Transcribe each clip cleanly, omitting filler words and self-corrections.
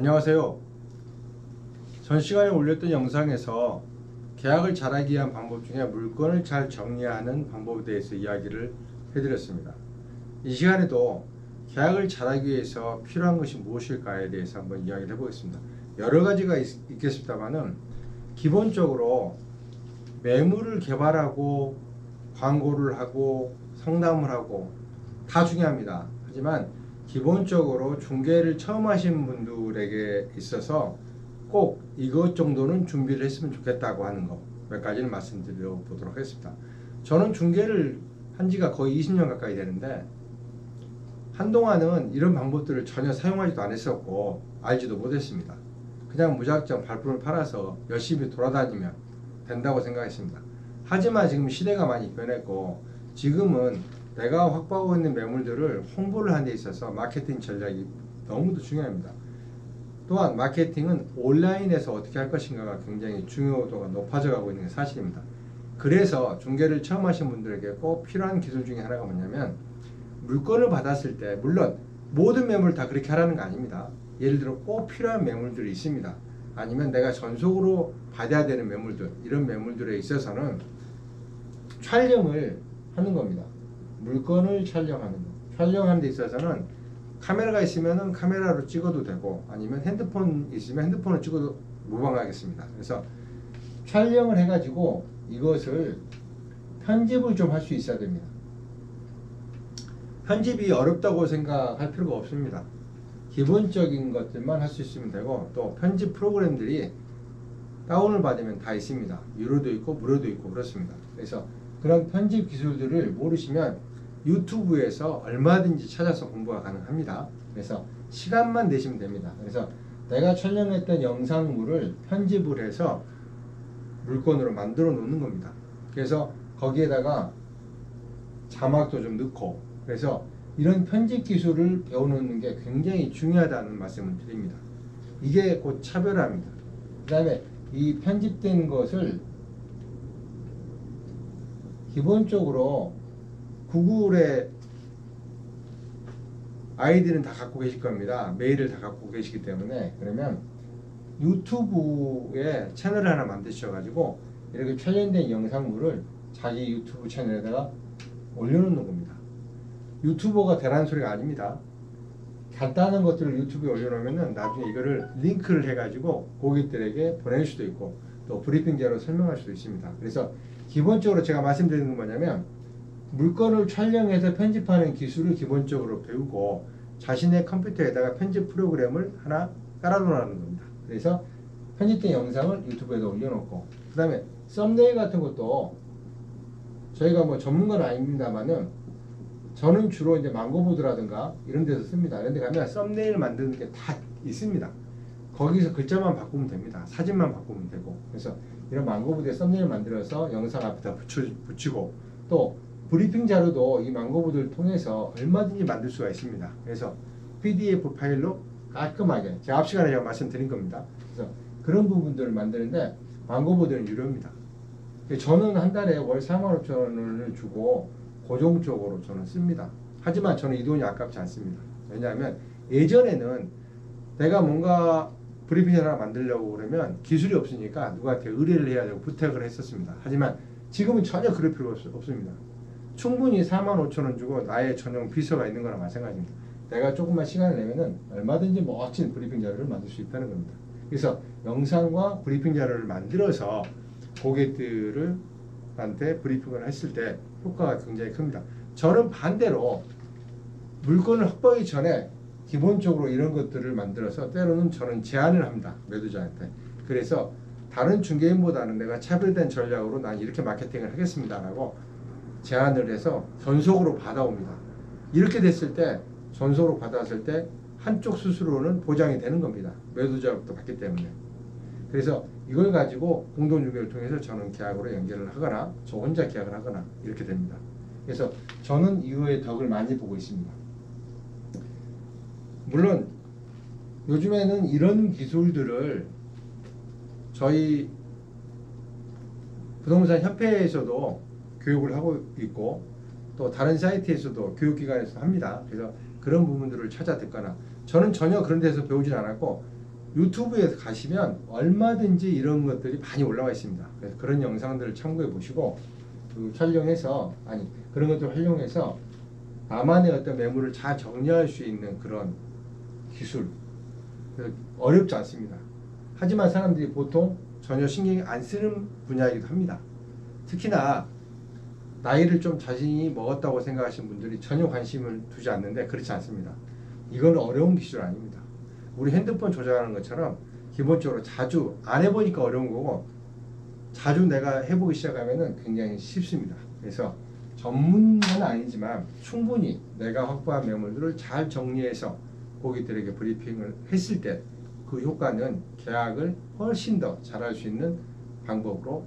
안녕하세요. 전 시간에 올렸던 영상에서 계약을 잘하기 위한 방법 중에 물건을 잘 정리하는 방법에 대해서 이야기를 해드렸습니다. 이 시간에도 계약을 잘하기 위해서 필요한 것이 무엇일까에 대해서 한번 이야기를 해보겠습니다. 여러 가지가 있겠습니다만은 기본적으로 매물을 개발하고 광고를 하고 상담을 하고 다 중요합니다. 하지만 기본적으로 중개를 처음 하신 분들에게 있어서 꼭 이것 정도는 준비를 했으면 좋겠다고 하는 거 몇 가지를 말씀드려 보도록 하겠습니다. 저는 중개를 한 지가 거의 20년 가까이 되는데 한동안은 이런 방법들을 전혀 사용하지도 않았었고 알지도 못했습니다. 그냥 무작정 발품을 팔아서 열심히 돌아다니면 된다고 생각했습니다. 하지만 지금 시대가 많이 변했고 지금은 내가 확보하고 있는 매물들을 홍보를 하는 데 있어서 마케팅 전략이 너무도 중요합니다. 또한 마케팅은 온라인에서 어떻게 할 것인가가 굉장히 중요도가 높아져 가고 있는 게 사실입니다. 그래서 중개를 처음 하신 분들에게 꼭 필요한 기술 중에 하나가 뭐냐면 물건을 받았을 때 물론 모든 매물 다 그렇게 하라는 거 아닙니다. 예를 들어 꼭 필요한 매물들이 있습니다. 아니면 내가 전속으로 받아야 되는 매물들 이런 매물들에 있어서는 촬영을 하는 겁니다. 물건을 촬영하는 거. 촬영하는 데 있어서는 카메라가 있으면 카메라로 찍어도 되고 아니면 핸드폰 있으면 핸드폰으로 찍어도 무방하겠습니다. 그래서 촬영을 해가지고 이것을 편집을 좀 할 수 있어야 됩니다. 편집이 어렵다고 생각할 필요가 없습니다. 기본적인 것들만 할 수 있으면 되고 또 편집 프로그램들이 다운을 받으면 다 있습니다. 유료도 있고 무료도 있고 그렇습니다. 그래서 그런 편집 기술들을 모르시면 유튜브에서 얼마든지 찾아서 공부가 가능합니다. 그래서 시간만 내시면 됩니다. 그래서 내가 촬영했던 영상물을 편집을 해서 물건으로 만들어 놓는 겁니다. 그래서 거기에다가 자막도 좀 넣고 그래서 이런 편집 기술을 배워놓는 게 굉장히 중요하다는 말씀을 드립니다. 이게 곧 차별화입니다. 그 다음에 이 편집된 것을 기본적으로 구글에 아이디는 다 갖고 계실 겁니다. 메일을 다 갖고 계시기 때문에 그러면 유튜브에 채널을 하나 만드셔가지고 이렇게 촬영된 영상물을 자기 유튜브 채널에다가 올려놓는 겁니다. 유튜버가 되라는 소리가 아닙니다. 간단한 것들을 유튜브에 올려놓으면 나중에 이거를 링크를 해가지고 고객들에게 보낼 수도 있고 또 브리핑제로 설명할 수도 있습니다. 그래서 기본적으로 제가 말씀드리는 건 뭐냐면 물건을 촬영해서 편집하는 기술을 기본적으로 배우고 자신의 컴퓨터에다가 편집 프로그램을 하나 깔아놓으라는 겁니다. 그래서 편집된 영상을 유튜브에다 올려놓고 그 다음에 썸네일 같은 것도 저희가 뭐 전문가는 아닙니다만은 저는 주로 이제 망고보드라든가 이런 데서 씁니다. 이런 데 가면 썸네일 만드는 게 다 있습니다. 거기서 글자만 바꾸면 됩니다. 사진만 바꾸면 되고 그래서 이런 망고보드에 썸네일 만들어서 영상 앞에다 붙이고 또 브리핑 자료도 이 망고보드를 통해서 얼마든지 만들 수가 있습니다. 그래서 PDF 파일로 깔끔하게 제가 앞 시간에 제가 말씀드린 겁니다. 그래서 그런 부분들을 만드는데 망고보드는 유료입니다. 저는 한 달에 월 45,000원을 주고 고정적으로 저는 씁니다. 하지만 저는 이 돈이 아깝지 않습니다. 왜냐하면 예전에는 내가 뭔가 브리핑 하나 만들려고 그러면 기술이 없으니까 누구한테 의뢰를 해야 되고 부탁을 했었습니다. 하지만 지금은 전혀 그럴 필요가 없습니다. 충분히 45,000원 주고 나의 전용 비서가 있는 거랑 마찬가지입니다. 내가 조금만 시간을 내면은 얼마든지 멋진 브리핑 자료를 만들 수 있다는 겁니다. 그래서 영상과 브리핑 자료를 만들어서 고객들한테 브리핑을 했을 때 효과가 굉장히 큽니다. 저는 반대로 물건을 확보하기 전에 기본적으로 이런 것들을 만들어서 때로는 저는 제안을 합니다. 매도자한테. 그래서 다른 중개인보다는 내가 차별된 전략으로 난 이렇게 마케팅을 하겠습니다라고 제안을 해서 전속으로 받아옵니다. 이렇게 됐을 때 전속으로 받았을 때 한쪽 수수료는 보장이 되는 겁니다. 매도자로부터 받기 때문에. 그래서 이걸 가지고 공동중개를 통해서 저는 계약으로 연결을 하거나 저 혼자 계약을 하거나 이렇게 됩니다. 그래서 저는 이후에 덕을 많이 보고 있습니다. 물론 요즘에는 이런 기술들을 저희 부동산 협회에서도 교육을 하고 있고 또 다른 사이트에서도 교육기관에서 합니다. 그래서 그런 부분들을 찾아 듣거나 저는 전혀 그런 데서 배우진 않았고 유튜브에 가시면 얼마든지 이런 것들이 많이 올라와 있습니다. 그래서 그런 영상들을 참고해 보시고 촬영해서 그런 것들을 활용해서 나만의 어떤 매물을 잘 정리할 수 있는 그런 기술 어렵지 않습니다. 하지만 사람들이 보통 전혀 신경 안 쓰는 분야이기도 합니다. 특히나 나이를 좀 자신이 먹었다고 생각하시는 분들이 전혀 관심을 두지 않는데 그렇지 않습니다. 이건 어려운 기술 아닙니다. 우리 핸드폰 조작하는 것처럼 기본적으로 자주 안 해보니까 어려운 거고 자주 내가 해보기 시작하면 굉장히 쉽습니다. 그래서 전문은 아니지만 충분히 내가 확보한 매물들을 잘 정리해서 고객들에게 브리핑을 했을 때 그 효과는 계약을 훨씬 더 잘할 수 있는 방법으로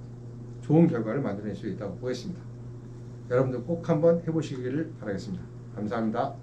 좋은 결과를 만들어낼 수 있다고 보겠습니다. 여러분들 꼭 한번 해보시기를 바라겠습니다. 감사합니다.